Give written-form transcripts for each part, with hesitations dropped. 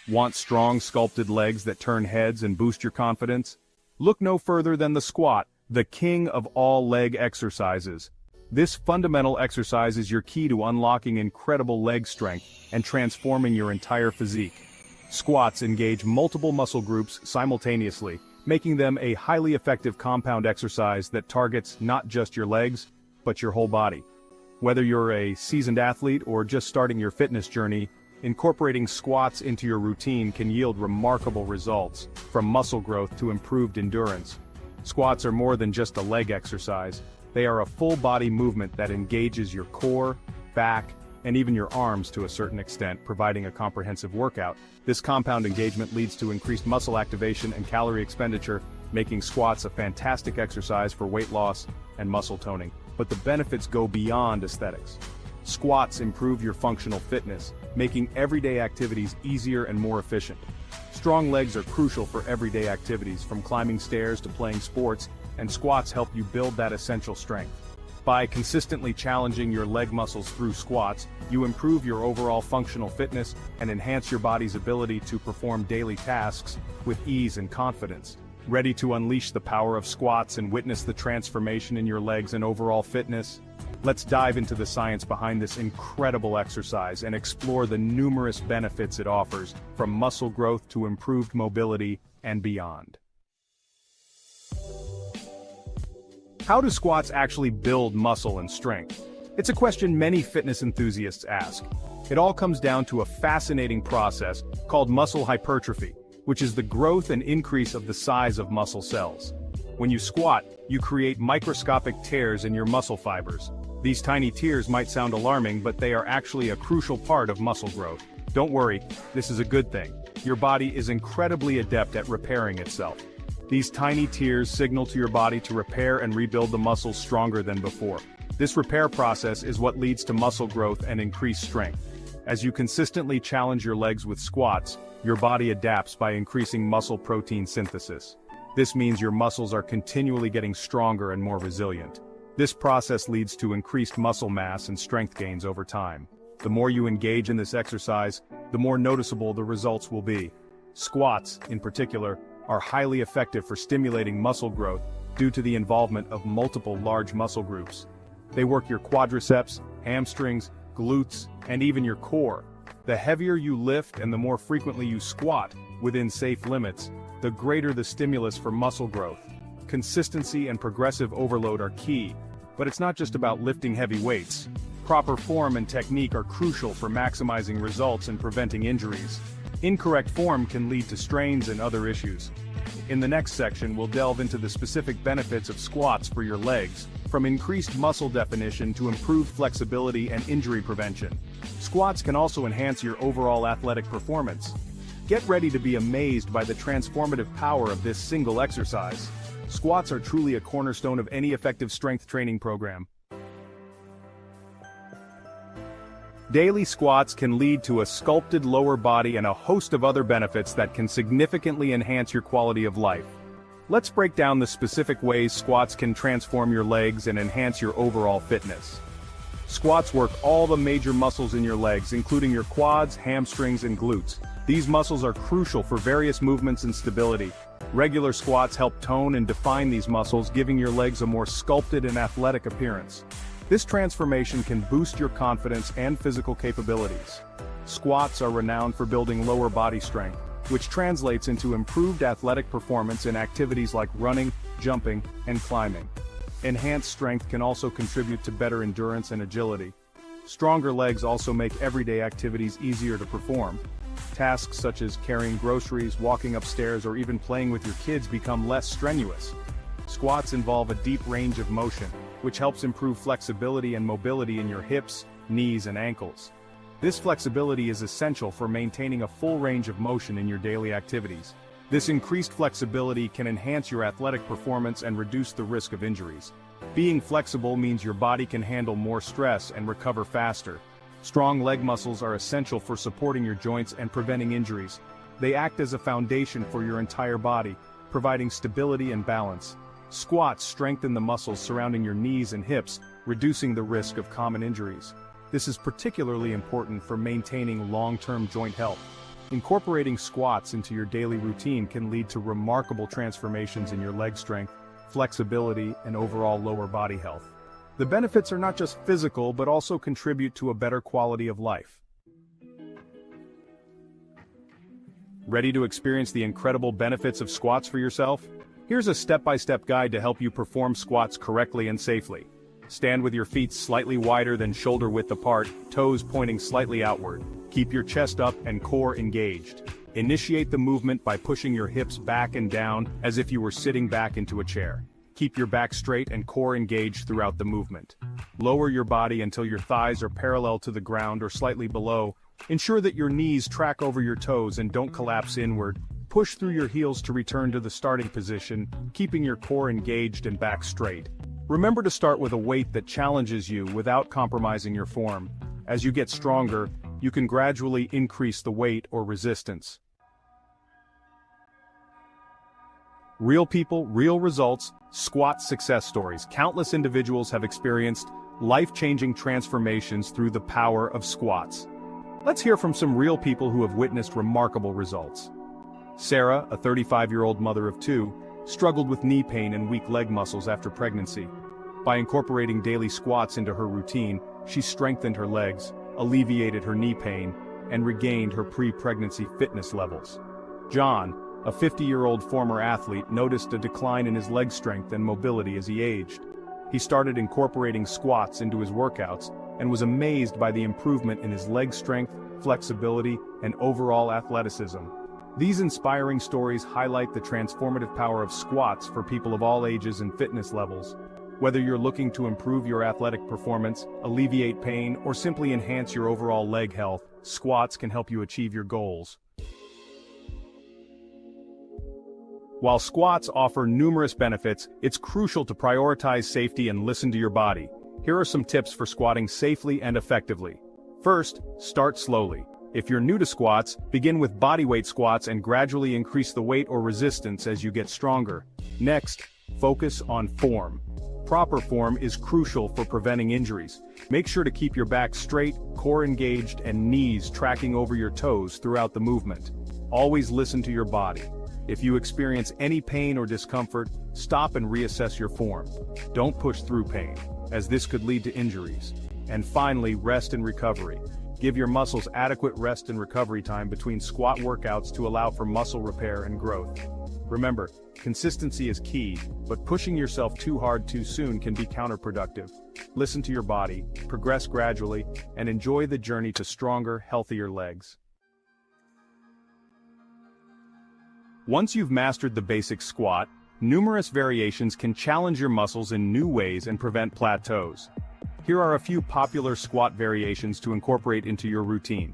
Want strong, sculpted legs that turn heads and boost your confidence? Look no further than the squat, the king of all leg exercises. This fundamental exercise is your key to unlocking incredible leg strength and transforming your entire physique. Squats engage multiple muscle groups simultaneously, making them a highly effective compound exercise that targets not just your legs, but your whole body. Whether you're a seasoned athlete or just starting your fitness journey, incorporating squats into your routine can yield remarkable results, from muscle growth to improved endurance. Squats are more than just a leg exercise. They are a full-body movement that engages your core, back, and even your arms to a certain extent, providing a comprehensive workout. This compound engagement leads to increased muscle activation and calorie expenditure, making squats a fantastic exercise for weight loss and muscle toning. But the benefits go beyond aesthetics. Squats improve your functional fitness, making everyday activities easier and more efficient. Strong legs are crucial for everyday activities, from climbing stairs to playing sports, and squats help you build that essential strength. By consistently challenging your leg muscles through squats, you improve your overall functional fitness and enhance your body's ability to perform daily tasks with ease and confidence. Ready to unleash the power of squats and witness the transformation in your legs and overall fitness? Let's dive into the science behind this incredible exercise and explore the numerous benefits it offers, from muscle growth to improved mobility and beyond. How do squats actually build muscle and strength? It's a question many fitness enthusiasts ask. It all comes down to a fascinating process called muscle hypertrophy, which is the growth and increase of the size of muscle cells. When you squat, you create microscopic tears in your muscle fibers. These tiny tears might sound alarming, but they are actually a crucial part of muscle growth. Don't worry, this is a good thing. Your body is incredibly adept at repairing itself. These tiny tears signal to your body to repair and rebuild the muscles stronger than before. This repair process is what leads to muscle growth and increased strength. As you consistently challenge your legs with squats, your body adapts by increasing muscle protein synthesis. This means your muscles are continually getting stronger and more resilient. This process leads to increased muscle mass and strength gains over time. The more you engage in this exercise, the more noticeable the results will be. Squats, in particular, are highly effective for stimulating muscle growth due to the involvement of multiple large muscle groups. They work your quadriceps, hamstrings, glutes, and even your core. The heavier you lift and the more frequently you squat, within safe limits, the greater the stimulus for muscle growth. Consistency and progressive overload are key, but it's not just about lifting heavy weights. Proper form and technique are crucial for maximizing results and preventing injuries. Incorrect form can lead to strains and other issues. In the next section, we'll delve into the specific benefits of squats for your legs, from increased muscle definition to improved flexibility and injury prevention. Squats can also enhance your overall athletic performance. Get ready to be amazed by the transformative power of this single exercise. Squats are truly a cornerstone of any effective strength training program. Daily squats can lead to a sculpted lower body and a host of other benefits that can significantly enhance your quality of life. Let's break down the specific ways squats can transform your legs and enhance your overall fitness. Squats work all the major muscles in your legs, including your quads, hamstrings, and glutes. These muscles are crucial for various movements and stability. Regular squats help tone and define these muscles, giving your legs a more sculpted and athletic appearance. This transformation can boost your confidence and physical capabilities. Squats are renowned for building lower body strength, which translates into improved athletic performance in activities like running, jumping, and climbing. Enhanced strength can also contribute to better endurance and agility. Stronger legs also make everyday activities easier to perform. Tasks such as carrying groceries, walking upstairs, or even playing with your kids become less strenuous. Squats involve a deep range of motion, which helps improve flexibility and mobility in your hips, knees, and ankles. This flexibility is essential for maintaining a full range of motion in your daily activities. This increased flexibility can enhance your athletic performance and reduce the risk of injuries. Being flexible means your body can handle more stress and recover faster. Strong leg muscles are essential for supporting your joints and preventing injuries. They act as a foundation for your entire body, providing stability and balance. Squats strengthen the muscles surrounding your knees and hips, reducing the risk of common injuries. This is particularly important for maintaining long-term joint health. Incorporating squats into your daily routine can lead to remarkable transformations in your leg strength, flexibility, and overall lower body health. The benefits are not just physical but also contribute to a better quality of life. Ready to experience the incredible benefits of squats for yourself? Here's a step-by-step guide to help you perform squats correctly and safely. Stand with your feet slightly wider than shoulder width apart, toes pointing slightly outward. Keep your chest up and core engaged. Initiate the movement by pushing your hips back and down as if you were sitting back into a chair. Keep your back straight and core engaged throughout the movement. Lower your body until your thighs are parallel to the ground or slightly below. Ensure that your knees track over your toes and don't collapse inward. Push through your heels to return to the starting position, keeping your core engaged and back straight. Remember to start with a weight that challenges you without compromising your form. As you get stronger, you can gradually increase the weight or resistance. Real people, real results, squat success stories. Countless individuals have experienced life-changing transformations through the power of squats. Let's hear from some real people who have witnessed remarkable results. Sarah, a 35-year-old mother of two, struggled with knee pain and weak leg muscles after pregnancy. By incorporating daily squats into her routine, she strengthened her legs, alleviated her knee pain, and regained her pre-pregnancy fitness levels. John, a 50-year-old former athlete, noticed a decline in his leg strength and mobility as he aged. He started incorporating squats into his workouts and was amazed by the improvement in his leg strength, flexibility, and overall athleticism. These inspiring stories highlight the transformative power of squats for people of all ages and fitness levels. Whether you're looking to improve your athletic performance, alleviate pain, or simply enhance your overall leg health, squats can help you achieve your goals. While squats offer numerous benefits, it's crucial to prioritize safety and listen to your body. Here are some tips for squatting safely and effectively. First, start slowly. If you're new to squats, begin with bodyweight squats and gradually increase the weight or resistance as you get stronger. Next, focus on form. Proper form is crucial for preventing injuries. Make sure to keep your back straight, core engaged, and knees tracking over your toes throughout the movement. Always listen to your body. If you experience any pain or discomfort, stop and reassess your form. Don't push through pain, as this could lead to injuries. And finally, rest and recovery. Give your muscles adequate rest and recovery time between squat workouts to allow for muscle repair and growth. Remember, consistency is key, but pushing yourself too hard too soon can be counterproductive. Listen to your body, progress gradually, and enjoy the journey to stronger, healthier legs. Once you've mastered the basic squat, numerous variations can challenge your muscles in new ways and prevent plateaus. Here are a few popular squat variations to incorporate into your routine.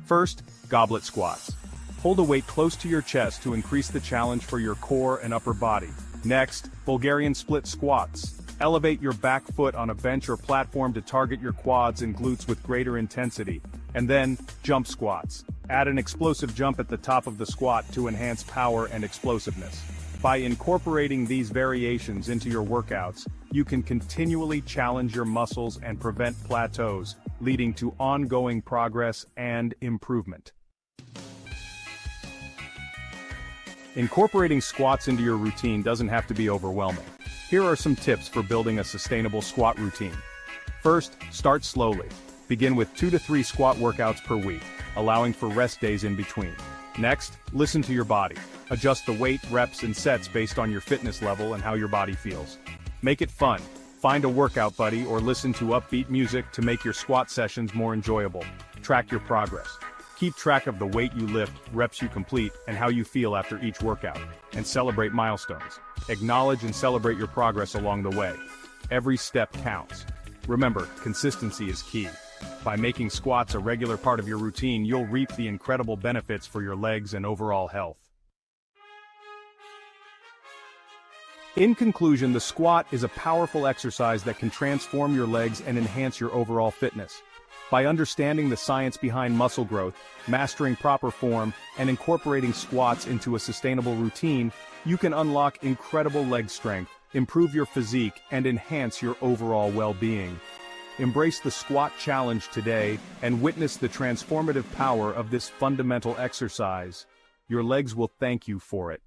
First, goblet squats. Hold a weight close to your chest to increase the challenge for your core and upper body. Next, Bulgarian split squats. Elevate your back foot on a bench or platform to target your quads and glutes with greater intensity. And then, jump squats. Add an explosive jump at the top of the squat to enhance power and explosiveness. By incorporating these variations into your workouts, you can continually challenge your muscles and prevent plateaus, leading to ongoing progress and improvement. Incorporating squats into your routine doesn't have to be overwhelming. Here are some tips for building a sustainable squat routine. First, start slowly. Begin with 2 to 3 squat workouts per week, allowing for rest days in between. Next, listen to your body. Adjust the weight, reps, and sets based on your fitness level and how your body feels. Make it fun. Find a workout buddy or listen to upbeat music to make your squat sessions more enjoyable. Track your progress. Keep track of the weight you lift, reps you complete, and how you feel after each workout. And celebrate milestones. Acknowledge and celebrate your progress along the way. Every step counts. Remember, consistency is key. By making squats a regular part of your routine, you'll reap the incredible benefits for your legs and overall health. In conclusion, the squat is a powerful exercise that can transform your legs and enhance your overall fitness. By understanding the science behind muscle growth, mastering proper form, and incorporating squats into a sustainable routine, you can unlock incredible leg strength, improve your physique, and enhance your overall well-being. Embrace the squat challenge today and witness the transformative power of this fundamental exercise. Your legs will thank you for it.